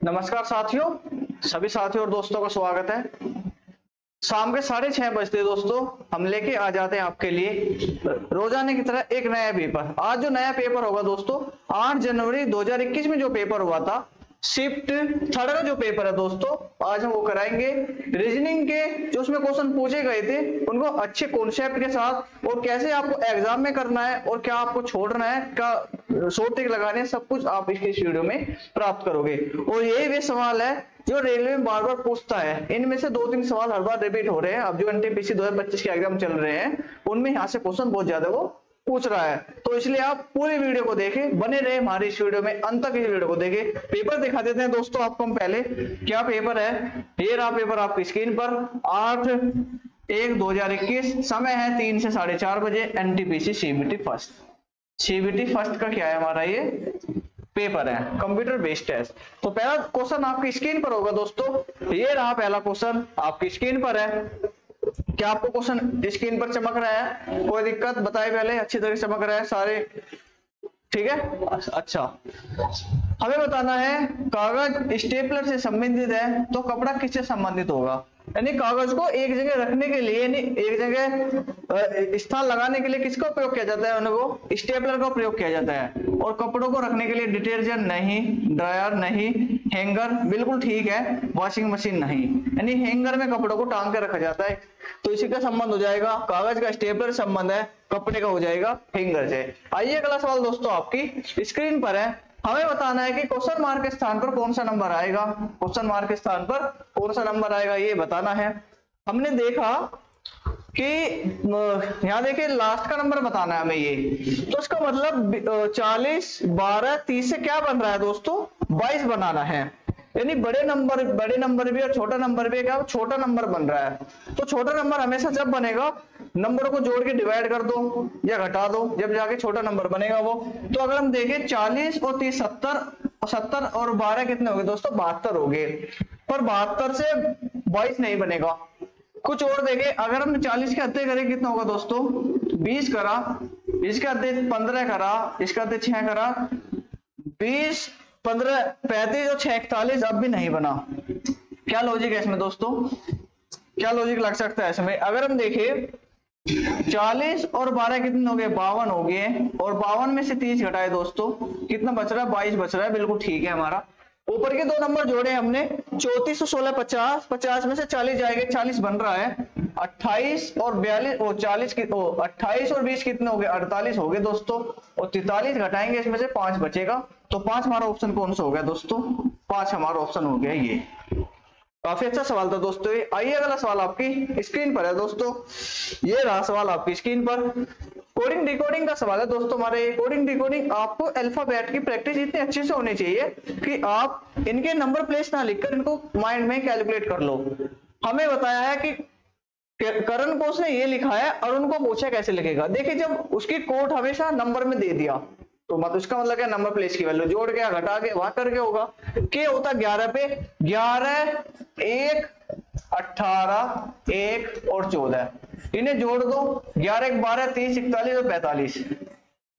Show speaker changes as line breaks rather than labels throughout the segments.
नमस्कार साथियों, सभी साथियों और दोस्तों का स्वागत है। शाम के 6:30 बजते दोस्तों हम लेके आ जाते हैं आपके लिए रोजाना की तरह एक नया पेपर। आज जो नया पेपर होगा दोस्तों 8 जनवरी 2021 में जो पेपर हुआ था शिफ्ट थर्ड का जो पेपर है दोस्तों, आज हम वो कराएंगे। रीजनिंग के जो उसमें क्वेश्चन पूछे गए थे उनको अच्छे कॉन्सेप्ट के साथ और कैसे आपको एग्जाम में करना है और क्या आपको छोड़ना है, क्या शॉर्ट ट्रिक लगाने है, सब कुछ आप इस वीडियो में प्राप्त करोगे। और यही वे सवाल है जो रेलवे में बार बार पूछता है। इनमें से 2-3 सवाल हर बार रिपीट हो रहे हैं। अब जो एनटीपीसी 2025 के एग्जाम चल रहे हैं उनमें यहाँ से क्वेश्चन बहुत ज्यादा वो पूछ रहा है, तो इसलिए आप पूरी वीडियो को देखें, बने रहे हमारी इस वीडियो में, अंत तक इस वीडियो को देखें। पेपर दिखा देते हैं दोस्तों आपको हम पहले। क्या पेपर है, ये रहा पेपर आपकी स्क्रीन पर। 8/1/2021, समय है 3 से 4:30 बजे। NTPC CBT first. CBT first का क्या है हमारा ये पेपर है, कंप्यूटर बेस्ड टेस्ट। तो पहला क्वेश्चन आपकी स्क्रीन पर होगा दोस्तों। ये रहा पहला क्वेश्चन आपकी स्क्रीन पर है। क्या आपको क्वेश्चन स्क्रीन पर चमक रहा है? कोई दिक्कत बताए पहले, अच्छी तरह से चमक रहा है सारे, ठीक है? अच्छा, हमें बताना है कागज स्टेपलर से संबंधित है तो कपड़ा किससे संबंधित होगा। यानी कागज को एक जगह रखने के लिए, यानी एक जगह स्थान लगाने के लिए किसका प्रयोग किया जाता है, उनको स्टेपलर का प्रयोग किया जाता है। और कपड़ों को रखने के लिए डिटर्जेंट नहीं, ड्रायर नहीं, हैंगर बिल्कुल ठीक है, वॉशिंग मशीन नहीं। यानी हैंगर में कपड़ों को टांग के रखा जाता है, तो इसी का संबंध हो जाएगा, कागज का स्टेपलर संबंध है, कपड़े का हो जाएगा हैंगर से। आइए अगला सवाल दोस्तों आपकी स्क्रीन पर है। हमें बताना है कि क्वेश्चन मार्क के स्थान पर कौन सा नंबर आएगा। क्वेश्चन मार्क के स्थान पर कौन सा नंबर आएगा ये बताना है। हमने देखा कि यहाँ देखिए लास्ट का नंबर बताना है हमें ये, तो इसका मतलब 40, 12, 30 से क्या बन रहा है दोस्तों, 22 बनाना है। यानी बड़े नंबर भी और छोटा नंबर भी क्या छोटा नंबर बन रहा है। तो छोटा नंबर हमेशा जब बनेगा नंबरों को जोड़ के डिवाइड कर दो या घटा दो, जब जाके छोटा नंबर बनेगा वो। तो अगर हम देखें 40 और 30 70 और 12 कितने हो गए दोस्तों, 72 हो गए। पर 72 से 22 नहीं बनेगा। कुछ और देखें, अगर हम 40 के अद्धे करें कितना होगा दोस्तों, 20 करा, इसके अद्धे 15 करा, इसका अद्धे 6 करा, 20, 15, 35 और 6 41, अब भी नहीं बना। क्या लॉजिक है इसमें दोस्तों, क्या लॉजिक लग सकता है इसमें? अगर हम देखें 40 और 12 कितने हो गए, 52 हो गए। और 52 में से 30 घटाए दोस्तों कितना बच रहा है, 22 बच रहा है, बिल्कुल ठीक है हमारा। ऊपर के 2 नंबर जोड़े हमने, 34 और 16 50, 50 में से 40 जाएंगे, 40 बन रहा है। 28 और 42 और 40 की 28 और 20 कितने हो गए, 48 हो गए दोस्तों। और 43 घटाएंगे इसमें से 5 बचेगा। तो 5 हमारा ऑप्शन कौन सा हो गया दोस्तों, 5 हमारा ऑप्शन हो गया ये। काफी अच्छा सवाल था दोस्तों। आइए अगला सवाल आपकी स्क्रीन पर है दोस्तों। ये रहा सवाल आपकी स्क्रीन पर। कोडिंग डिकोडिंग का सवाल है दोस्तों हमारे। कोडिंग डिकोडिंग आपको अल्फाबेट की प्रैक्टिस इतनी अच्छे से होनी चाहिए कि आप इनके नंबर प्लेस ना लिखकर इनको माइंड में कैलकुलेट कर लो। हमें बताया है कि करण कोश ने ये लिखा है और उनको पूछा कैसे लिखेगा। देखिए जब उसकी कोड हमेशा नंबर में दे दिया तो मत उसका मतलब क्या, नंबर प्लेस की वैल्यू जोड़ के घटा के वहां करके होगा। के होता 11 पे, 11, 1, 18, 1 और 14, इन्हें जोड़ दो। 11, 1, 12, 30, 41 और 45।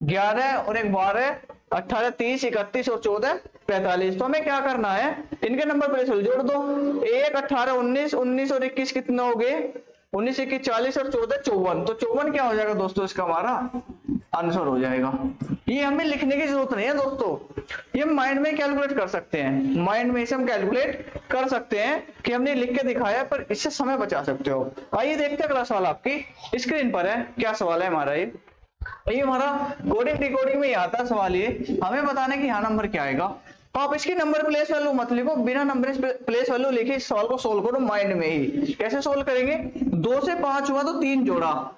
11 और 1, 12, 18, 30, 31 और 14, 45। तो हमें क्या करना है, इनके नंबर प्लेस जोड़ दो। 1, 18, 19, 19 और 21 कितना हो गए, 19, 21, 40 और 14, 54। तो 54 क्या हो जाएगा दोस्तों, इसका हमारा आंसर हो जाएगा। ये हमें लिखने की जरूरत नहीं है दोस्तों, ये माइंड में कैलकुलेट कर सकते हैं। माइंड में इसे हम कैलकुलेट कर सकते हैं कि हमने लिख के दिखाया, पर इससे समय बचा सकते हो। आइए देखते हैं अगला सवाल आपकी स्क्रीन पर है। क्या सवाल है हमारा ये हमारा कोडिंग डिकोडिंग में आता सवाल। ये हमें बताना है कि यहाँ नंबर क्या आएगा। आप इसकी नंबर प्लेस वैल्यू मत लिखो, बिना नंबर प्लेस वैल्यू लिखे इस सवाल को सोल्व करो माइंड में ही। कैसे सोल्व करेंगे, 2 से 5 हुआ तो 3 जोड़ा,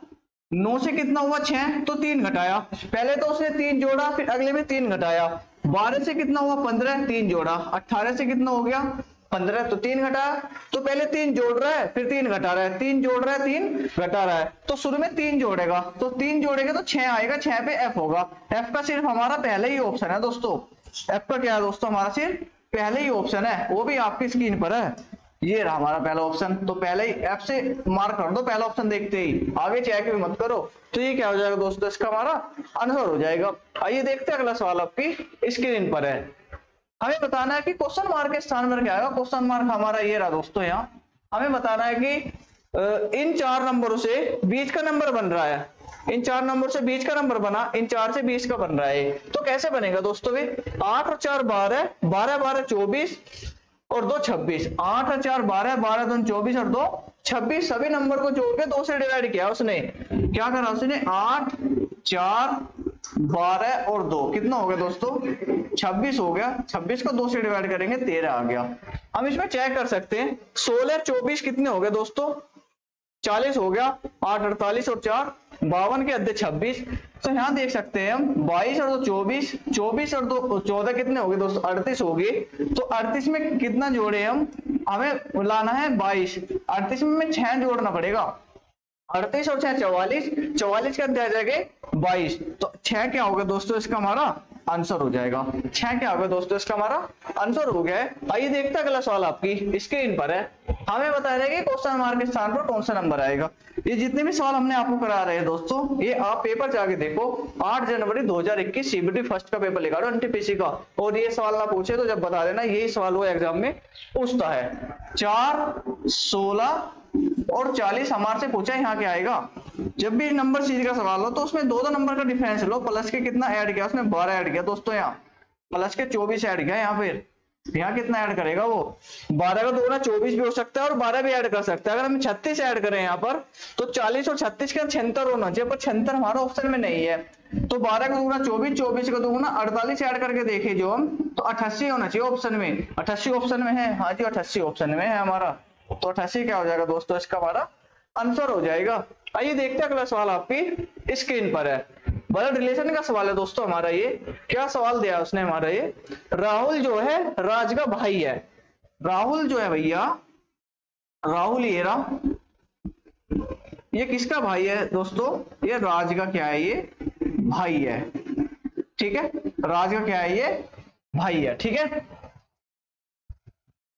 9 से कितना हुआ 6 तो 3 घटाया। पहले तो उसने 3 जोड़ा, फिर अगले में 3 घटाया। 12 से कितना हुआ 15, 3 जोड़ा। 18 से कितना हो गया 15, तो 3 घटाया। तो पहले 3 जोड़ रहा है, फिर 3 घटा रहा है, 3 जोड़ रहा है, 3 घटा रहा है। तो शुरू में 3 जोड़ेगा, तो 3 जोड़ेगा तो 6 आएगा, 6 पे F होगा। F का सिर्फ हमारा पहले ही ऑप्शन है दोस्तों। F का क्या है दोस्तों, हमारा सिर्फ पहले ही ऑप्शन है, वो भी आपकी स्क्रीन पर है। ये रहा हमारा पहला ऑप्शन। तो पहले ही F से मार्क कर दो पहला ऑप्शन देखते ही, आगे चेक भी मत करो। तो ये क्या हो जाएगा दोस्तों, इसका हमारा आंसर हो जाएगा। आइए देखते हैं अगला सवाल आपकी स्क्रीन पर है। हमें बताना है कि क्वेश्चन मार्क के स्थान पर क्या आएगा। क्वेश्चन मार्क हमारा ये रहा दोस्तों, यहाँ हमें बताना है कि इन 4 नंबरों से बीच का नंबर बन रहा है, इन 4 नंबर से बीच का नंबर बना, इन 4 से 20 का बन रहा है। तो कैसे बनेगा दोस्तों भी, 8 और 4 12, 12 12 24 और 2 26, 8 और 4 12, 12 2 24 और 2 26, सभी नंबर को जोड़ के 2 से डिवाइड किया उसने। क्या करा उसने, 8 4 12 और 2 कितना हो गया दोस्तों, 26 हो गया। 26 को 2 से डिवाइड करेंगे 13 आ गया। हम इसमें चेक कर सकते हैं, 16 24 कितने हो गए दोस्तों, 40 हो गया। 8 48 और 4 52 के अद्धे 26। तो यहाँ देख सकते हैं हम 22 और 2 24, 24 और 2 14 कितने हो गए दोस्तों, 38 हो गए। तो 38 में कितना जोड़े हम, हमें लाना है 22, 38 में 6 जोड़ना पड़ेगा। 38 और 6 44, 44 के अद्धे आ जाएंगे 22। तो 6 क्या होगा दोस्तों, इसका हमारा आंसर हो जाएगा। 6 क्या होगा दोस्तों, इसका हमारा आंसर हो गया है। आइए देखते हैं अगला सवाल आपकी स्क्रीन पर है। हमें बताया कि क्वेश्चन मार्क के स्थान पर कौन सा नंबर आएगा। ये जितने भी सवाल हमने आपको करा रहे हैं दोस्तों, ये आप पेपर जाके देखो, 8 जनवरी 2021 सीबीटी फर्स्ट का पेपर लिखा रहा एनटीपीसी का, और ये सवाल ना पूछे तो जब बता देना, यही सवाल वो एग्जाम में पूछता है। 4 16 और 40 हमारे से पूछा है, यहाँ क्या आएगा। जब भी नंबर सीरीज का सवाल हो तो उसमें 2 नंबर का डिफरेंस लो, प्लस के कितना ऐड किया उसने, 12 ऐड किया दोस्तों, यहाँ प्लस के 24 ऐड किया। यहाँ फिर यहाँ कितना ऐड करेगा वो, 12 का 2 गुना 24 भी हो सकता है और 12 भी ऐड कर सकता है। अगर हम 36 ऐड करें यहाँ पर तो 40 और 36 का 76 होना चाहिए, पर 76 हमारा ऑप्शन में नहीं है। तो 12 का 2 गुना 24, 24 का 2 गुना 48 ऐड करके देखे जो हम, तो 88 होना चाहिए ऑप्शन में। 88 ऑप्शन में है, हाँ जी 88 ऑप्शन में है हमारा। तो 88 क्या हो जाएगा दोस्तों, इसका हमारा आंसर हो जाएगा। आइए देखते हैं अगला सवाल आपकी स्क्रीन पर है। ब्लड रिलेशन का सवाल है दोस्तों हमारा। ये क्या सवाल दिया उसने हमारा, ये राहुल जो है राज का भाई है। राहुल जो है भैया, राहुल ये किसका भाई है दोस्तों, ये राज का क्या है, ये भाई है, ठीक है। राज का क्या है, ये भाई है, ठीक है।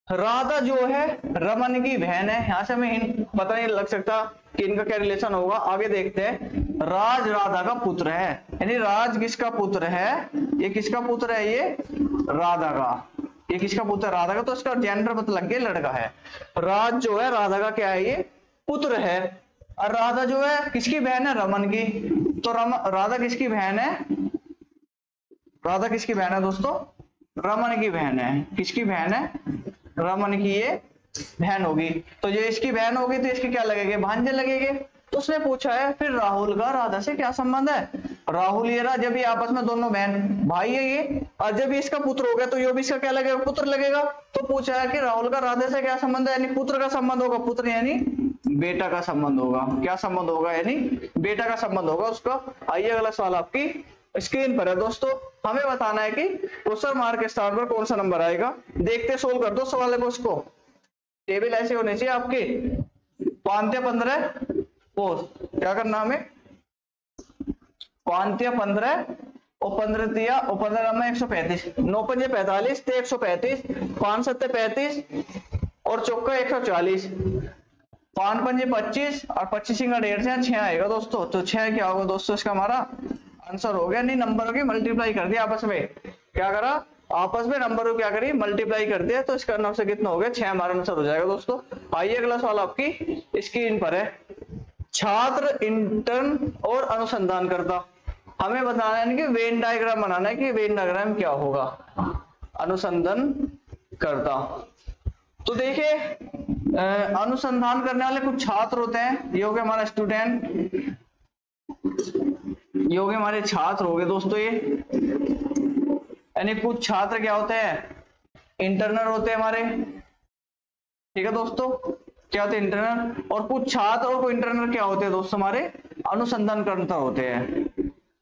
राधा जो है रमन की बहन है। यहां से हमें पता नहीं लग सकता कि इनका क्या रिलेशन होगा, आगे देखते हैं। राज राधा का पुत्र है, यानी राज किसका पुत्र है, ये किसका पुत्र है, ये राधा का। ये किसका पुत्र है, राधा का। तो इसका जेंडर पता लग गया, लड़का है। राज जो है राधा का क्या है, ये पुत्र है। और राधा जो है किसकी बहन है, रमन की। तो राधा किसकी बहन है, राधा किसकी बहन है दोस्तों, रमन की बहन है। किसकी बहन है, रमन की ये बहन होगी। तो ये इसकी बहन होगी तो इसके क्या लगेंगे, भांजे लगेंगे। तो उसने पूछा है फिर राहुल का राधा से क्या संबंध है। राहुल ये रहा, जब ये आपस में दोनों बहन भाई है ये, और जब इसका पुत्र हो गया तो ये भी इसका क्या लगेगा, पुत्र लगेगा। तो पूछा है कि राहुल का राधा से क्या संबंध है, यानी पुत्र का संबंध होगा। पुत्र यानी बेटा का संबंध होगा। क्या संबंध होगा, यानी बेटा का संबंध होगा उसका। आइए अगला सवाल आपकी स्क्रीन पर है दोस्तों। हमें बताना है कि क्वेश्चन मार्क के स्थान पर कौन सा नंबर आएगा। देखते सोल्व कर दो सवाल को। उसको टेबल ऐसे होने चाहिए आपके, 5 15 क्या करना हमें, 5 15 और 15 दिया और 15 में 135, 9 पंजे 45 थे 135, 5 7 35 और चौका 140, 5 पंजे 25 और 25 का 1.5 6 आएगा दोस्तों। तो 6 क्या होगा दोस्तों, इसका हमारा आंसर हो गया। नहीं नंबर की मल्टीप्लाई कर दिया आपस में, क्या करा आपस में नंबर को क्या करिए मल्टीप्लाई कर दिया। तो इसका आंसर कितना हो गया, 6 हमारा आंसर हो जाएगा दोस्तों। आइए अगला सवाल आपकी स्क्रीन पर है। छात्र इंटर्न और अनुसंधान करता, हमें बताना है कि वेन डायग्राम बनाना है कि वेन डायग्राम क्या होगा, अनुसंधान करता। तो देखिए अनुसंधान करने वाले कुछ छात्र होते हैं, ये हो गया हमारा स्टूडेंट, ये हो गए हमारे छात्र हो गए दोस्तों। ये यानी कुछ छात्र क्या होते हैं, इंटर्नर होते हैं हमारे, ठीक है दोस्तों। क्या होते हैं, इंटर्नर। और कुछ छात्र और कोई इंटर्नर क्या होते हैं दोस्तों, हमारे अनुसंधानकर्ता होते हैं,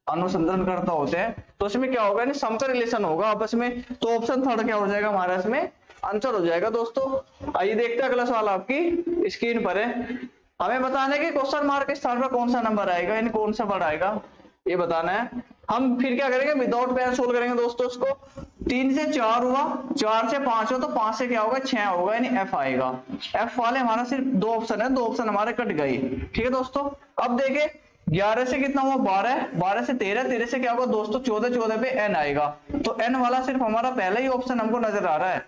अनुसंधानकर्ता होते हैं। तो इसमें क्या होगा, सम का रिलेशन होगा आपस में। तो ऑप्शन थर्ड क्या हो जाएगा हमारा इसमें आंसर हो जाएगा दोस्तों। आइए देखते हैं अगला सवाल आपकी स्क्रीन पर है। हमें बताना है कि क्वेश्चन मार्क के स्थान पर कौन सा नंबर आएगा, यानी कौन सा वर्ड आएगा, ये बताना है। हम फिर क्या करेंगे, विदाउट पेन सोल्व करेंगे दोस्तों इसको। 3 से 4 हुआ, 4 से 5 हो तो 5 से क्या होगा, 6 होगा, यानी एफ आएगा। एफ वाले हमारा सिर्फ 2 ऑप्शन है, 2 ऑप्शन हमारे कट गए, ठीक है दोस्तों। अब देखे 11 से कितना हुआ 12, 12 से 13, 13 से क्या होगा दोस्तों 14, 14 पे n आएगा। तो n वाला सिर्फ हमारा पहला ही ऑप्शन हमको नजर आ रहा है,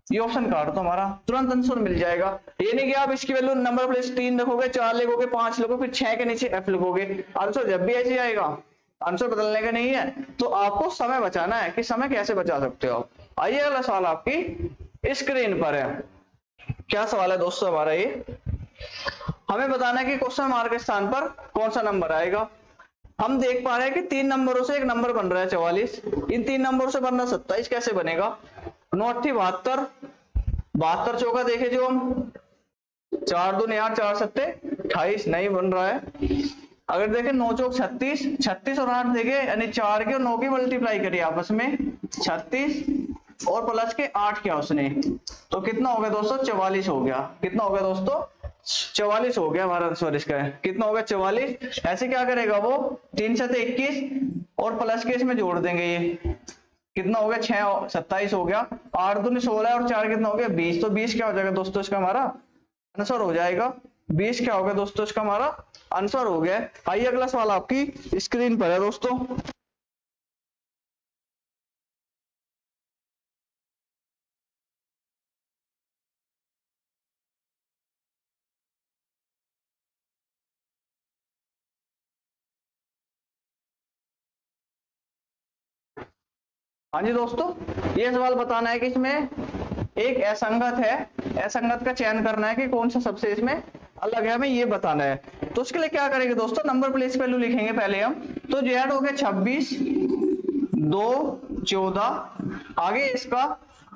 ये ऑप्शन काट दो, हमारा तुरंत आंसर मिल जाएगा। ये नहीं कि आप इसकी वैल्यू नंबर प्लेस 3 लिखोगे, 4 लिखोगे, 5 लिखोगे, फिर 6 के नीचे f लिखोगे, आंसर जब भी ऐसे आएगा, आंसर बदलने का नहीं है। तो आपको समय बचाना है कि समय कैसे बचा सकते हो। आइए अगला सवाल आपकी स्क्रीन पर है। क्या सवाल है दोस्तों हमारा, ये हमें बताना है कि क्वेश्चन मार्क के स्थान पर कौन सा नंबर आएगा। हम देख पा रहे हैं कि 3 नंबरों से एक नंबर बन रहा है 44, इन 3 नंबरों से बनना 27, कैसे बनेगा। 9 8 72, 72 चौका देखे जो हम 4 2 8 4 7 28 नहीं बन रहा है। अगर देखें 9 चौक 36, 36 और 8 देखे यानी 4 के और 9 की मल्टीप्लाई करिए आपस में 36 और प्लस के 8 किया उसने, तो कितना हो गया दोस्तों 44 हो गया। कितना हो गया दोस्तों 44 हो गया हमारा आंसर इसका। कितना हो गया 44। ऐसे क्या करेगा वो 3 7 21 और प्लस के इसमें जोड़ देंगे, ये कितना हो गया 6 27 हो गया, 8 दूनी 16 और 4 कितना हो गया 20। तो 20 क्या हो जाएगा दोस्तों इसका हमारा आंसर हो जाएगा। 20 क्या हो गया दोस्तों इसका हमारा आंसर हो गया। आइए अगला सवाल आपकी स्क्रीन पर है दोस्तों। हाँ जी दोस्तों, ये सवाल बताना है कि इसमें एक असंगत है, असंगत का चयन करना है कि कौन सा सबसे इसमें अलग है, हमें ये बताना है। तो उसके लिए क्या करेंगे दोस्तों, नंबर प्लेस वैल्यू लिखेंगे पहले हम। तो जेड हो गया 26, 2 14, आगे इसका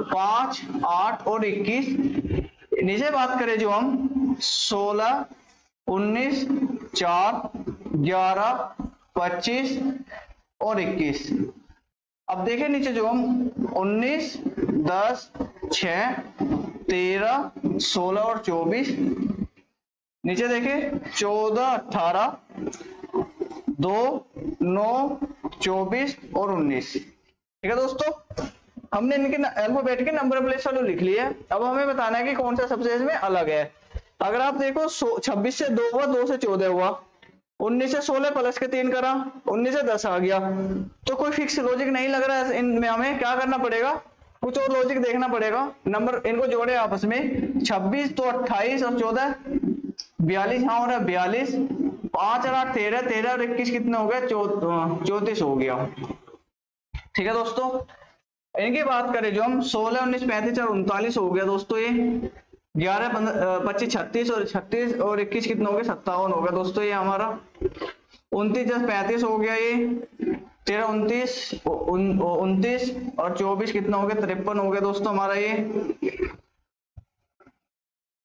5 8 और 21, नीचे बात करें जो हम 16 19 4 11 25 और 21। अब देखें नीचे जो हम 19 10 6 13 16 और 24, नीचे देखें 14 18 2 9 24 और 19। ठीक है दोस्तों, हमने इनके अल्फाबेट के नंबर प्लेस वैल्यू लिख ली है। अब हमें बताना है कि कौन सा सबसे इसमें अलग है। अगर आप देखो 26 से 2 हुआ, 2 से 14 हुआ, 19 से 16 प्लस के 3 करा, 19 से 10 आ गया। तो कोई फिक्स लॉजिक नहीं लग रहा है इनमें, हमें क्या करना पड़ेगा, कुछ और लॉजिक देखना पड़ेगा। नंबर इनको जोड़े आपस में, 26 तो 28 और 14 42, हाँ हो रहा है 42, 5 और 8 13, 13 और 21 कितने हो गए 34 हो गया। ठीक है दोस्तों, इनकी बात करें जो हम 16 19 35 और 39 हो गया दोस्तों। ये 11 25 36 और 36 और 21 कितना हो गया 57 हो गया दोस्तों। ये हमारा 29 35 हो गया, ये 13 29 29 और 24 कितना हो गया 53 हो गया दोस्तों हमारा। ये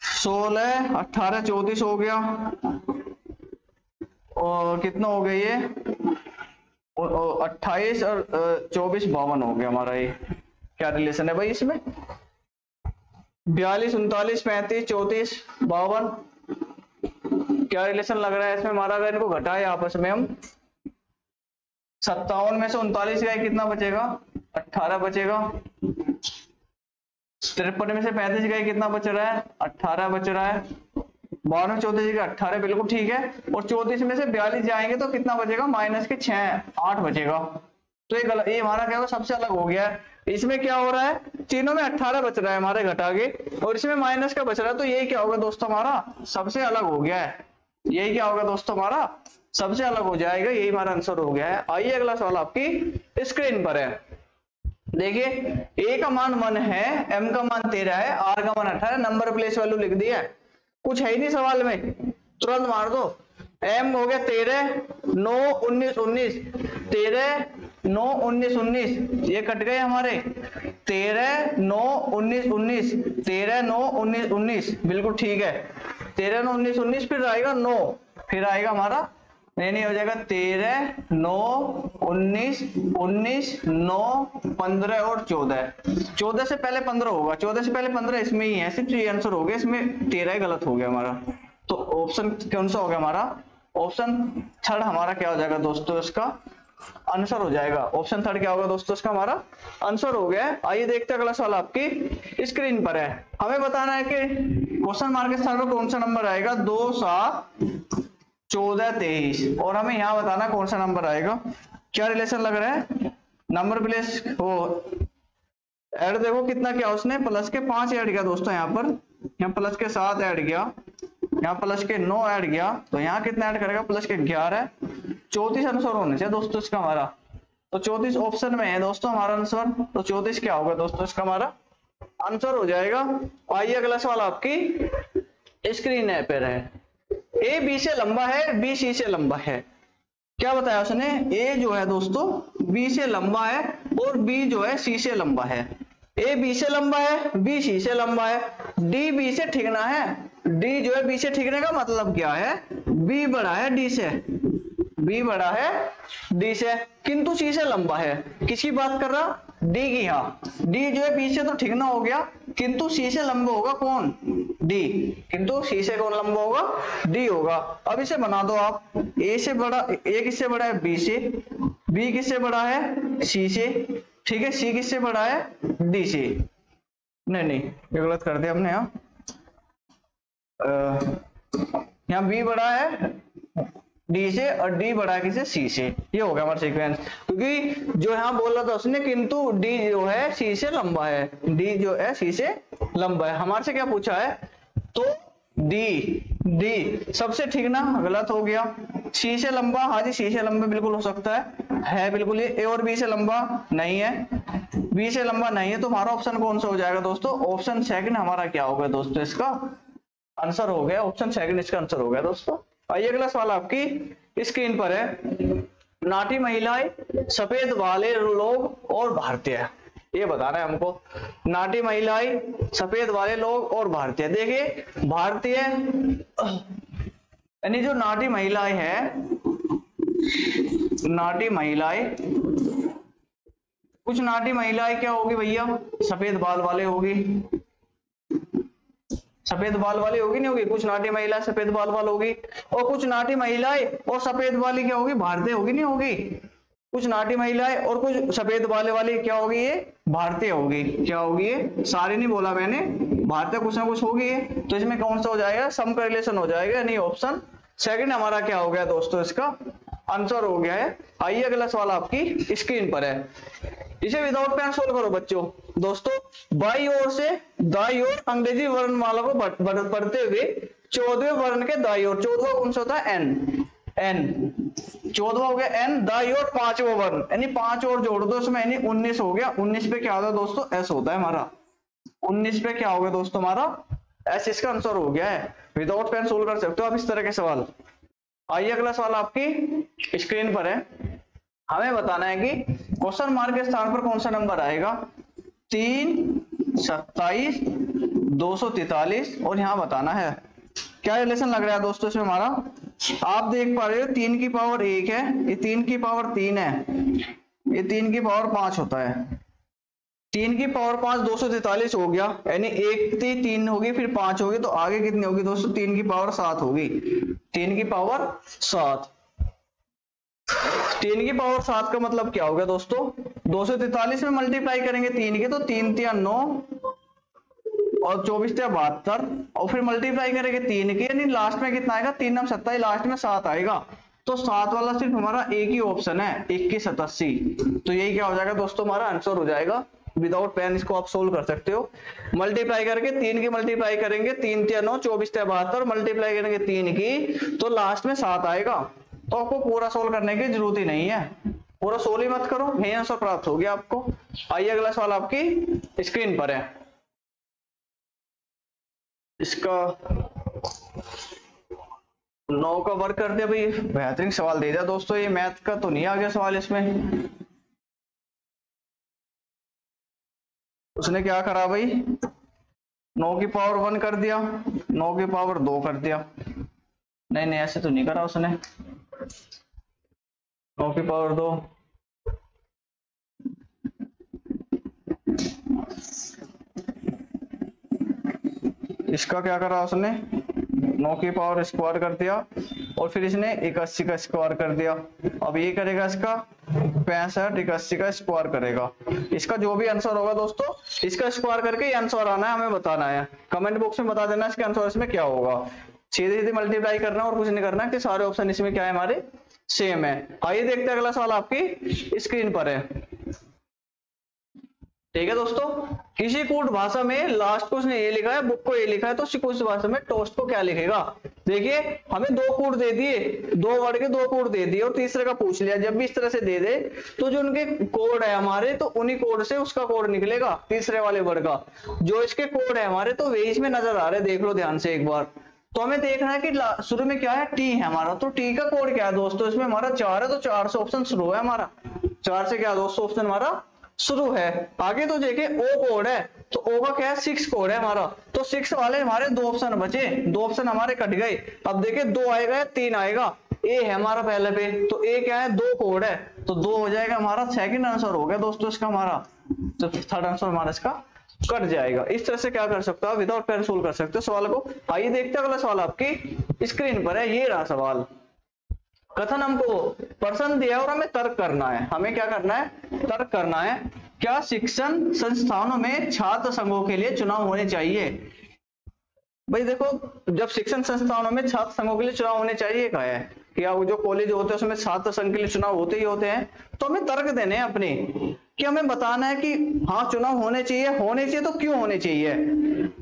16 18 34 हो गया और कितना हो गया ये 28 और 24 52 हो गया हमारा। ये क्या रिलेशन है भाई इसमें, 42 39 35 34 52, क्या रिलेशन लग रहा है इसमें हमारा। अगर इनको घटाए आपस में हम, 57 में से 39 गए कितना बचेगा 18 बचेगा, 53 में से 35 गए कितना बच रहा है 18 बच रहा है, 52 में 34 का 18 बिल्कुल ठीक है, और 34 में से 42 जाएंगे तो कितना बचेगा माइनस के 6 8 बचेगा। तो ये गलत, ये हमारा क्या होगा सबसे अलग हो गया है। इसमें क्या हो रहा है, तीनों में 18 बच रहा है हमारे घटा के, और इसमें माइनस का बच रहा है। तो यही क्या होगा दोस्तों हमारा सबसे अलग हो गया है। यही क्या होगा दोस्तों हमारा सबसे अलग हो जाएगा, यही हमारा आंसर हो गया है। आइए अगला सवाल आपकी स्क्रीन पर है। देखिए ए का मान 1 है, एम का मान 13 है, आर का मान 18 है, नंबर प्लेस वैल्यू लिख दिया है, कुछ है ही नहीं सवाल में, तुरंत मार दो। एम हो गया 13 9 19 19, 13 9 19 19, ये कट गए हमारे, 13 9 19 19, 13 9 19 19 बिल्कुल ठीक है, 13 9 19 19 फिर आएगा 9, फिर आएगा हमारा नहीं हो जाएगा 13 9 19 19 9 15 और 14, 14 से पहले 15 होगा, 14 से पहले 15 इसमें ही है, सिर्फ ये आंसर हो गया, इसमें 13 गलत हो गया हमारा। तो ऑप्शन कौन सा हो गया हमारा, ऑप्शन थर्ड हमारा क्या हो जाएगा दोस्तों इसका आंसर हो जाएगा। ऑप्शन थर्ड क्या होगा दोस्तों इसका हमारा आंसर हो गया। आइए देखते हैं अगला सवाल आपकी स्क्रीन पर है। हमें बताना है कि क्वेश्चन मार्क के स्थान पर कौन सा नंबर आएगा, 2 7 14 23 और हमें यहाँ बताना कौन सा नंबर आएगा। क्या रिलेशन लग रहा है, नंबर प्लेस वो ऐड देखो कितना किया उसने, प्लस के 5 ऐड किया दोस्तों यहाँ पर, यहाँ प्लस के 7 ऐड किया, यहाँ प्लस के 9 ऐड किया, तो यहाँ कितना ऐड करेगा प्लस के 11, 34 आंसर होने चाहिए दोस्तों इसका हमारा। तो 34 ऑप्शन में है दोस्तों हमारा आंसर, तो 34 क्या होगा दोस्तों इसका हमारा आंसर हो जाएगा। आइए अगला सवाल आपकी स्क्रीन पर है। ए बी से लंबा है, बी सी से लंबा है। क्या बताया उसने, ए जो है दोस्तों बी से लंबा है और बी जो है सी से लंबा है। ए बी से लंबा है, बी सी से लंबा है, डी बी से ठिकना है। डी जो है बी से ठिकने का मतलब क्या है, बी बड़ा है डी से, बी बड़ा है डी से, किंतु सी से लंबा है। किसकी बात कर रहा, डी की। हाँ, डी जो है बी से तो ठिकना हो गया, किंतु सी से लंबा होगा कौन, डी। किंतु सी से कौन लंबा होगा, डी होगा। अब इसे बना दो आप, ए से बड़ा, ए किससे बड़ा है बी से, बी किससे बड़ा है सी से, ठीक है, सी किससे बड़ा है डी से। नहीं ये गलत कर दिया हमने, यहाँ बी बड़ा है डी से और डी बड़ा है किसे सी से। ये हो गया हमारा सीक्वेंस, क्योंकि जो यहाँ बोल रहा था उसने किंतु डी जो है सी से लंबा है, डी जो है सी से लंबा है। हमारे से क्या पूछा है, तो डी सबसे ठीक ना, गलत हो गया। सी से लंबा, हाँ जी सी से लंबा बिल्कुल हो सकता है बिल्कुल। ये ए और बी से लंबा नहीं है, बी से लंबा नहीं है, तो हमारा ऑप्शन कौन सा हो जाएगा दोस्तों, ऑप्शन सेकंड हमारा क्या होगा दोस्तों, इसका आंसर हो गया ऑप्शन सेकंड, इसका आंसर हो गया दोस्तों। आइए अगला सवाल आपकी स्क्रीन पर है। नाटी महिलाएं, सफेद वाले लोग और भारतीय, ये बताना है हमको। नाटी महिलाएं, सफेद वाले लोग और भारतीय। देखिए भारतीय यानी जो नाटी महिलाएं है, नाटी महिलाएं, कुछ नाटी महिलाएं क्या होगी भैया, सफेद बाल वाले होगी, सफेद बाल वाली होगी नहीं होगी, कुछ नाटी महिला सफेद बाल वाली होगी, और कुछ नाटी महिलाएं और सफेद वाली क्या होगी, भारतीय होगी नहीं होगी। कुछ नाटी महिलाएं और कुछ सफेद बाल वाली क्या होगी, ये भारतीय होगी। क्या होगी, ये सारी नहीं बोला मैंने, भारतीय कुछ ना कुछ होगी ये। तो इसमें कौन सा हो जाएगा, सम का रिलेशन हो जाएगा, यानी ऑप्शन सेकंड हमारा क्या हो गया दोस्तों, इसका आंसर हो गया है। आइए अगला सवाल आपकी स्क्रीन पर है, इसे विदाउट पेन सोल्व करो बच्चों। दोस्तों बाई ओर से दाई ओर अंग्रेजी वर्णमाला को पढ़ते हुए 14वें वर्ण के दाई ओर, 14वां कौन सा होता है एन, एन 14वां हो गया एन, दाई ओर 5वां वर्ण, यानी 5 और जोड़ दो इसमें, यानी 19 हो गया। 19 पे क्या होता है दोस्तों, एस होता है हमारा। 19 पे क्या होगा दोस्तों हमारा एस, इसका आंसर हो गया है। विदाउट पेन सोल्व कर सकते हो आप इस तरह के सवाल। आइए अगला सवाल आपकी स्क्रीन पर है, हमें बताना है कि क्वेश्चन मार्क के स्थान पर कौन सा नंबर आएगा, 3, 27, 243, और यहाँ बताना है क्या रिलेशन लग रहा है दोस्तों इसमें हमारा। आप देख पा रहे हो 3 की पावर 1 है, ये 3 की पावर 3 है, ये 3 की पावर 5 होता है। 3 की पावर 5 243 हो गया, यानी 1 थी 3 होगी फिर 5 होगी, तो आगे कितनी होगी दोस्तों, 3 की पावर 7 होगी, 3 की पावर 7। 3 की पावर 7 का मतलब क्या होगा दोस्तों, 243 में मल्टीप्लाई करेंगे 3 के, तो 3 तिया 9 और 24 तिया 72, और फिर मल्टीप्लाई करेंगे 3 के, यानी लास्ट में कितना आएगा, 3 27, लास्ट में 7 आएगा। तो 7 वाला सिर्फ हमारा एक ही ऑप्शन है, 2187। तो यही क्या हो जाएगा दोस्तों, हमारा आंसर हो जाएगा। विदाउट पेन इसको आप सोल्व कर सकते हो। मल्टीप्लाई करके 3 की मल्टीप्लाई करेंगे, 3 तिया 9, 24 तिया 72, मल्टीप्लाई करेंगे 3 की, तो लास्ट में 7 आएगा। तो आपको पूरा सोल्व करने की जरूरत ही नहीं है, पूरा सोल्व ही मत करो, यही आंसर प्राप्त हो गया आपको। आइए अगला सवाल आपकी स्क्रीन पर है, इसका 9 का वर्क कर दिया भाई, बेहतरीन सवाल दे दिया दोस्तों। ये मैथ का तो नहीं आ गया सवाल इसमें, उसने क्या करा भाई, 9 की पावर 1 कर दिया, 9 की पावर 2 कर दिया। नहीं ऐसे तो नहीं करा उसने, 9 की पावर 2, इसका क्या करा उसने, 9 की पावर स्क्वायर कर दिया, और फिर इसने 81 का स्क्वायर कर दिया। अब ये करेगा इसका 65, 81 का स्क्वायर करेगा। इसका जो भी आंसर होगा दोस्तों, इसका स्क्वायर करके ये आंसर आना है, हमें बताना है। कमेंट बॉक्स में बता देना इसका आंसर इसमें क्या होगा। सीधे सीधे मल्टीप्लाई करना और कुछ नहीं करना कि सारे ऑप्शन इसमें क्या है हमारे सेम है। आइए देखते हैं अगला सवाल आपकी स्क्रीन पर है। ठीक है दोस्तों, किसी कूट भाषा में लास्ट को उसने ये लिखा है, बुक को ये लिखा है, तो कुछ भाषा में टोस्ट को क्या लिखेगा। देखिए हमें दो कूट दे दिए, दो वर्ड के दो कूट दे दिए और तीसरे का पूछ लिया। जब भी इस तरह से दे दे तो जो उनके कोड है हमारे, तो उन्हीं कोड से उसका कोड निकलेगा तीसरे वाले वर्ड का। जो इसके कोड है हमारे तो वे इसमें नजर आ रहे, देख लो ध्यान से एक बार। तो हमें देखना है कि शुरू में क्या है, टी है हमारा, तो टी का कोड क्या है दोस्तों, इसमें हमारा 4 है, तो 4 से ऑप्शन शुरू है हमारा, 4 से क्या दोस्तों ऑप्शन हमारा शुरू है। आगे तो देखिए ओ कोड है, तो ओ का क्या है 6 कोड है हमारा, तो 6 वाले हमारे 2 ऑप्शन बचे, 2 ऑप्शन हमारे कट गए। अब देखिए 2 आएगा या 3 आएगा, ए है हमारा पहले पे, तो ए क्या है 2 कोड है, तो 2 हो जाएगा हमारा, सेकंड आंसर हो गया दोस्तों इसका हमारा, तो थर्ड आंसर हमारा इसका कट जाएगा। इस तरह से क्या कर सकते हो, विदाउट पेन सोल्व कर सकते हो सवाल को। आइए देखते हैं अगला सवाल आपकी स्क्रीन पर है, ये रहा सवाल। कथन हमको प्रश्न दिया और हमें तर्क करना है, हमें क्या करना है, तर्क करना है। क्या शिक्षण संस्थानों में छात्र संघों के लिए चुनाव होने चाहिए। भाई देखो, जब शिक्षण संस्थानों में छात्र संघों के लिए चुनाव होने चाहिए क्या है, क्या जो कॉलेज होते हैं उसमें छात्र संघ के लिए चुनाव होते ही होते हैं। तो हमें तर्क देने हैं अपने, कि हमें बताना है कि हाँ चुनाव होने चाहिए, होने चाहिए तो क्यों होने चाहिए,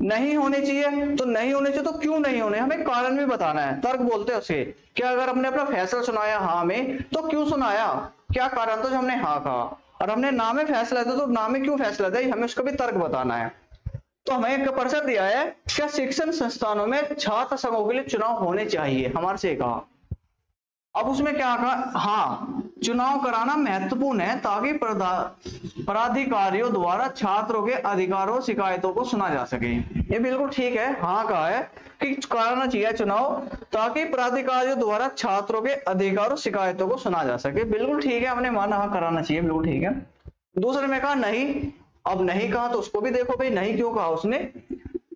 नहीं होने चाहिए तो नहीं होने चाहिए तो क्यों नहीं होने, हमें कारण भी बताना है। तर्क बोलते हैं उसके, क्या अगर हमने अपना फैसला सुनाया हाँ में, तो क्यों सुनाया, क्या कारण था जो हमने हाँ कहा, और हमने ना में फैसला दिया तो ना में क्यों फैसला दिया, हमें उसका भी तर्क बताना है। तो हमें एक प्रश्न दिया है, क्या शिक्षण संस्थानों में छात्र संघों के लिए चुनाव होने चाहिए, हमारे से कहा। अब उसमें क्या कहा, हाँ चुनाव कराना महत्वपूर्ण है ताकि प्राधिकारियों द्वारा छात्रों के अधिकारों शिकायतों को सुना जा सके। ये बिल्कुल ठीक है, हाँ कहा है कि कराना चाहिए चुनाव ताकि प्राधिकारियों द्वारा छात्रों के अधिकारों शिकायतों को सुना जा सके, बिल्कुल ठीक है, हमने माना हाँ कराना चाहिए, बिल्कुल ठीक है। दूसरे में कहा नहीं, अब नहीं कहा तो उसको भी देखो भाई नहीं क्यों कहा उसने,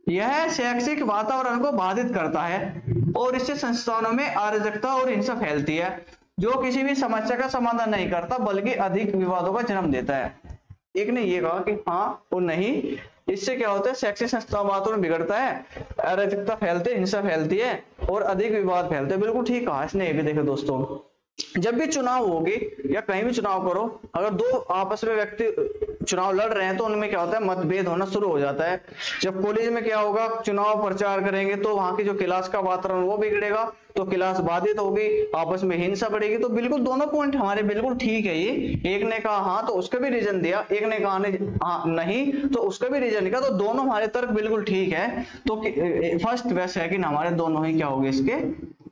यह शैक्षिक वातावरण को बाधित करता है और इससे संस्थानों में अराजकता और हिंसा फैलती है, जो किसी भी समस्या का समाधान नहीं करता बल्कि अधिक विवादों का जन्म देता है। एक ने ये कहा कि हाँ और नहीं, इससे क्या होता है, शैक्षिक संस्थाओं वातावरण बिगड़ता है, अराजकता फैलती है, हिंसा फैलती है और अधिक विवाद फैलते हैं, बिल्कुल ठीक कहा इसने। ये भी देखो दोस्तों, जब भी चुनाव होगी या कहीं भी चुनाव करो, अगर दो आपस में व्यक्ति चुनाव लड़ रहे हैं तो उनमें क्या होता है, मतभेद होना शुरू हो जाता है। जब कॉलेज में क्या होगा, चुनाव प्रचार करेंगे तो वहां की जो क्लास का वातावरण वो बिगड़ेगा, तो क्लास बाधित होगी, आपस में हिंसा बढ़ेगी। तो बिल्कुल दोनों पॉइंट हमारे बिल्कुल ठीक है। ये एक ने कहा हाँ तो उसका भी रीजन दिया, एक ने कहा हाँ नहीं तो उसका भी रीजन दिया, तो दोनों हमारे तर्क बिल्कुल ठीक है। तो फर्स्ट व सेकंड हमारे दोनों ही क्या हो गए, इसके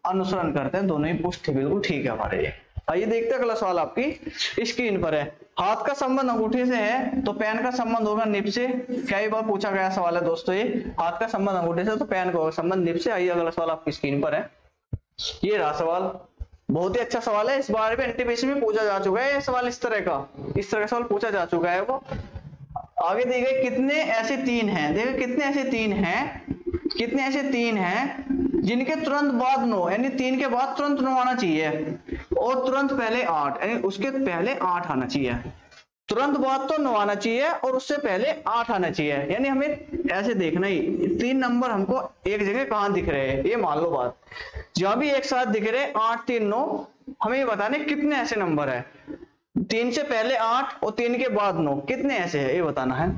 अनुसरण करते हैं, दोनों ही पुष्टि बिल्कुल ठीक है हमारे ये। आइए देखते हैं अगला सवाल आपकी स्क्रीन पर है। हाथ का संबंध अंगूठे से है तो पेन का संबंध होगा निब से। कई बार पूछा गया सवाल है दोस्तों ये, हाथ का संबंध अंगूठे से तो पेन का होगा संबंध निब से। आइए अगला सवाल आपकी स्क्रीन पर है, ये रहा सवाल, बहुत ही अच्छा सवाल है, इस बार भी एनटीपीसी में पूछा जा चुका है ये सवाल, इस तरह का सवाल पूछा जा चुका है। वो आगे दिए गए कितने ऐसे तीन हैं, देखिए कितने ऐसे तीन हैं जिनके तुरंत बाद 9 यानी 3 के बाद तुरंत 9 आना चाहिए और तुरंत पहले 8 यानी उसके पहले 8 आना चाहिए। तुरंत बाद तो 9 आना चाहिए और उससे पहले 8 आना चाहिए, यानी हमें ऐसे देखना ही 3 नंबर हमको एक जगह कहां दिख रहे हैं, ये मान लो बात, जहां भी एक साथ दिख रहे 8 3 9, हमें ये बताने कितने ऐसे नंबर है, 3 से पहले 8 और 3 के बाद 9 कितने ऐसे है ये बताना है।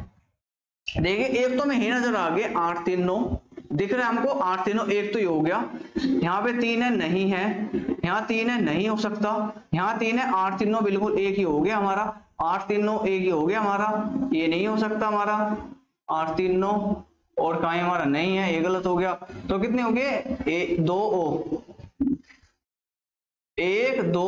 देखिए एक तो में ही नजर आ गए 8 3 9 दिख रहा है हमको, 8 3 9 एक तो ये हो गया, यहाँ पे 3 है नहीं है, यहाँ 3 है नहीं हो सकता, यहाँ 3 है, 8 3 9 बिल्कुल एक ही हो गया हमारा, 8 3 9 एक ही हो गया हमारा, ये नहीं हो सकता हमारा 8 3 9 और कहीं हमारा नहीं है, ये गलत हो गया। तो कितने हो गए 2 1 2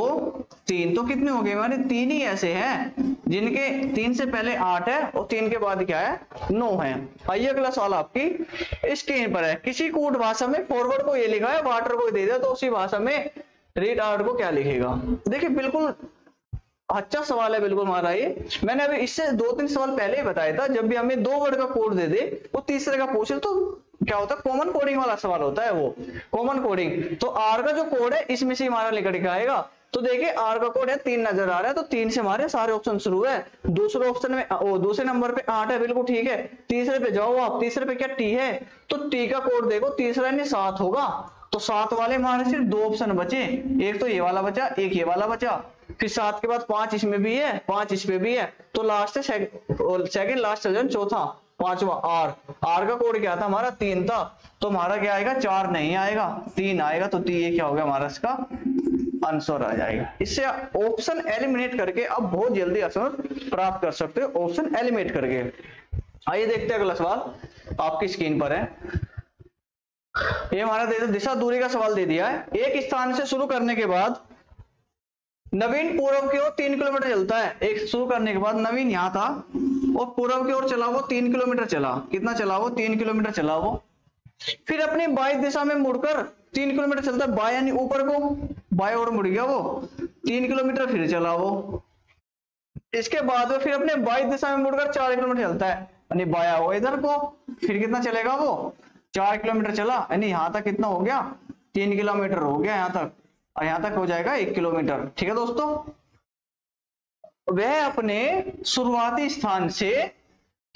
3, तो कितने हो गए हमारे 3 ही ऐसे हैं जिनके 3 से पहले 8 है और 3 के बाद क्या है 9 है। आइए अगला सवाल आपकी स्क्रीन पर है, किसी कूट भाषा में फॉरवर्ड को ये लिखा है, वाटर को दे दिया, तो उसी भाषा में रीड आउट को क्या लिखेगा। देखिए बिल्कुल अच्छा सवाल है बिल्कुल हमारा ये, मैंने अभी इससे 2-3 सवाल पहले ही बताया था, जब भी हमें 2 वर्ड का कोड दे दे वो तीसरे का पूछे तो क्या होता है, कॉमन कोडिंग वाला सवाल होता है वो कॉमन कोडिंग। तो आर का जो कोड है इसमें से हमारा निकल के आएगा। तो देखिए आर का कोड है 3 नजर आ रहा है, तो 3 से हमारे सारे ऑप्शन शुरू है। दूसरे ऑप्शन में दूसरे नंबर पे 8 है, बिल्कुल ठीक है। तीसरे पे जाओ आप, तीसरे पे क्या टी है, तो टी का कोड देखो तीसरा यानी 7 होगा, तो 7 वाले हमारे सिर्फ 2 ऑप्शन बचे, एक तो ये वाला बचा, एक ये वाला बचा, फिर 7 के बाद 5 इसमें भी है, 5 इस पे भी है, तो लास्ट है सेकंड लास्ट चल चौथा, 5वां आर का कोड क्या था हमारा 3 था, तो हमारा क्या आएगा 4 नहीं आएगा 3 आएगा, तो ये क्या हो गया हमारा इसका आंसर आ जाएगा। इससे ऑप्शन एलिमिनेट करके आप बहुत जल्दी आंसर प्राप्त कर सकते हो, ऑप्शन एलिमिनेट करके। आइए देखते हैं अगला सवाल आपकी स्क्रीन पर है। ये हमारा दिशा दूरी का सवाल दे दिया है। एक स्थान से शुरू करने के बाद नवीन पूर्व की ओर 3 किलोमीटर चलता है। एक शुरू करने के बाद नवीन यहाँ था और पूर्व की ओर चला, वो 3 किलोमीटर चला। कितना चला वो? 3 किलोमीटर चला वो। फिर अपनी बाई दिशा में मुड़कर 3 किलोमीटर चलता है, बाय यानी ऊपर को, बाय और मुड़ गया वो 3 किलोमीटर फिर चला वो। इसके बाद वो फिर अपने बाई दिशा में मुड़कर 4 किलोमीटर चलता है, यानी बाया हो इधर को। फिर कितना चलेगा वो? 4 किलोमीटर चला, यानी यहाँ तक कितना हो गया? 3 किलोमीटर हो गया यहाँ तक, और यहाँ तक हो जाएगा 1 किलोमीटर। ठीक है दोस्तों, वह अपने शुरुआती स्थान से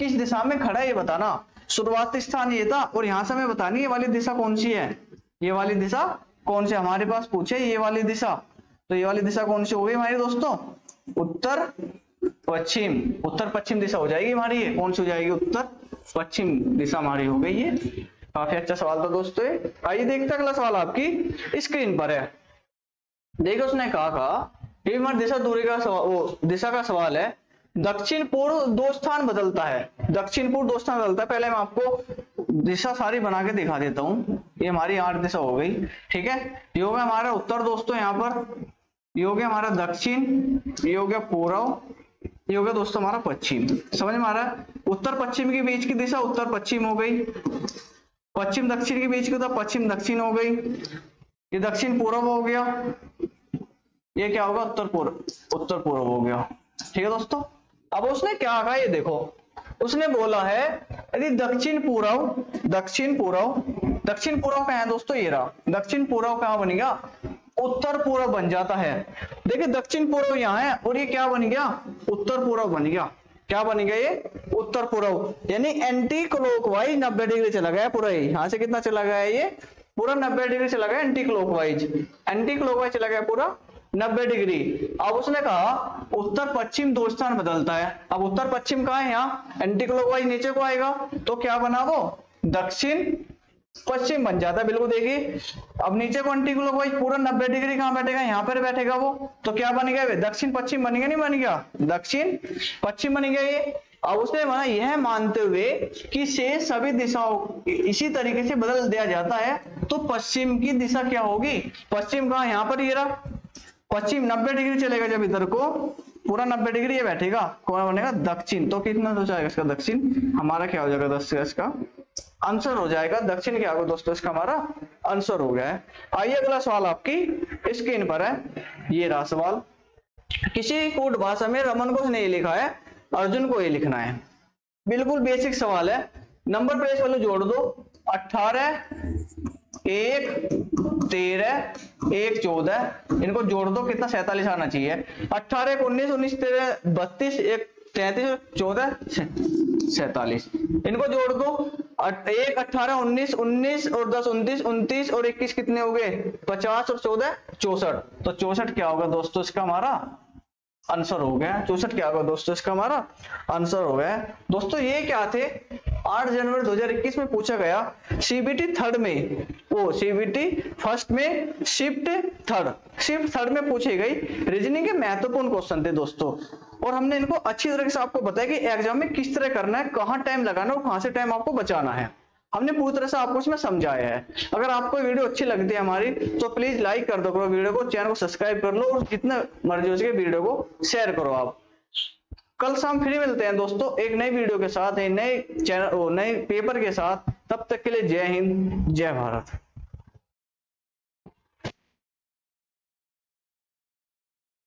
किस दिशा में खड़ा है ये बताना। शुरुआती स्थान ये था और यहां से हमें बतानी ये वाली दिशा कौन सी है, ये वाली दिशा कौन सी हमारे पास पूछे, ये वाली दिशा। तो ये वाली दिशा कौन सी हो गई हमारी दोस्तों? उत्तर पश्चिम। उत्तर पश्चिम दिशा हो जाएगी हमारी, ये कौन सी हो जाएगी? उत्तर पश्चिम दिशा हमारी हो गई है। काफी अच्छा सवाल था दोस्तों। आइए देखते हैं अगला सवाल आपकी स्क्रीन पर है। देखो उसने कहा ये हमारी दिशा दूरी का सवाल, वो दिशा का सवाल है। दक्षिण पूर्व 2 स्थान बदलता है। दक्षिण पूर्व 2 स्थान बदलता है। पहले मैं आपको दिशा सारी बना के दिखा देता हूँ। ये हमारी 8 दिशा हो गई, ठीक है। ये हो गया हमारा उत्तर दोस्तों, यहाँ पर ये हो गया हमारा दक्षिण, ये हो गया पूर्व, ये हो गया दोस्तों हमारा पश्चिम। समझ में आ रहा है? उत्तर पश्चिम के बीच की दिशा उत्तर पश्चिम हो गई, पश्चिम दक्षिण के बीच की तो पश्चिम दक्षिण हो गई, ये दक्षिण पूर्व हो गया, ये क्या होगा? उत्तर पूर्व हो गया। ठीक है दोस्तों। अब उसने क्या कहा ये देखो, उसने बोला है यदि दक्षिण पूर्व कहाँ है दोस्तों? ये रहा दक्षिण पूर्व। कहाँ बन गया? उत्तर पूर्व बन जाता है। देखिए दक्षिण पूर्व यहाँ है और ये क्या बन गया? उत्तर पूर्व बन गया। क्या बन गया ये? उत्तर पूर्व, यानी एंटी क्लॉकवाइज 90 डिग्री चला गया पूरा। यहाँ से कितना चला गया? ये पूरा 90 डिग्री चला गया एंटी क्लॉकवाइज चला गया पूरा 90 डिग्री। अब उसने कहा उत्तर पश्चिम 2 स्थान बदलता है। अब उत्तर पश्चिम कहाँ है? यहाँ एंटी क्लॉकवाइज नीचे को आएगा, तो क्या बना वो? दक्षिण पश्चिम बन जाता है। बिल्कुल देखिए, अब नीचे को एंटी क्लॉकवाइज पूरा 90 डिग्री कहाँ बैठेगा? यहाँ पर बैठेगा वो, तो क्या बन गया? दक्षिण पश्चिम बन गया, नहीं बन गया? दक्षिण पश्चिम बन गया ये। अब उसने माना यह मानते हुए कि शेष सभी दिशाओं इसी तरीके से बदल दिया जाता है, तो पश्चिम की दिशा क्या होगी? पश्चिम कहाँ? यहाँ पर ये रहा पश्चिम 90 डिग्री चलेगा जब इधर को पूरा 90 डिग्री ये बैठेगा, कौन बनेगा? दक्षिण। तो कितना हो जाएगा इसका? दक्षिण। हमारा क्या हो जाएगा? 10 का इसका आंसर हो जाएगा। दक्षिण क्या होगा दोस्तों? इसका हमारा आंसर हो गया है। आइए अगला सवाल आपकी स्क्रीन पर है। ये रहा सवाल। किसी कूट भाषा में रमन को नहीं लिखा है, अर्जुन को ये लिखना है। बिल्कुल बेसिक सवाल है। नंबर पेज वाले जोड़ दो। 18 1 13 1 14, इनको जोड़ दो, कितना? 47 आना चाहिए। 18 1 19 19 13 32 1 33 14 47, इनको जोड़ दो। 1 18 19 19 और 10 29 29 और 21 कितने हो गए? 50 और 14 64। तो 64 क्या होगा दोस्तों? इसका हमारा आंसर हो गया। 64 क्या होगा दोस्तों? इसका हमारा आंसर हो गया दोस्तों। ये क्या थे? 8 जनवरी 2021 में पूछा गया सीबीटी थर्ड में, वो सीबीटी फर्स्ट में शिफ्ट थर्ड में पूछी गई रीजनिंग के महत्वपूर्ण क्वेश्चन थे दोस्तों। और हमने इनको अच्छी तरीके से आपको बताया कि एग्जाम में किस तरह करना है, कहाँ टाइम लगाना है और कहाँ से टाइम आपको बचाना है। हमने पूरी तरह से आपको इसमें समझाया है। अगर आपको वीडियो अच्छी लगती है हमारी, तो प्लीज लाइक कर दो करो वीडियो को, चैनल को सब्सक्राइब कर लो और जितना मर्जी हो सके वीडियो को शेयर करो। आप कल शाम फिर मिलते हैं दोस्तों एक नई वीडियो के साथ, एक नए चैनल, नए पेपर के साथ। तब तक के लिए जय हिंद, जय भारत।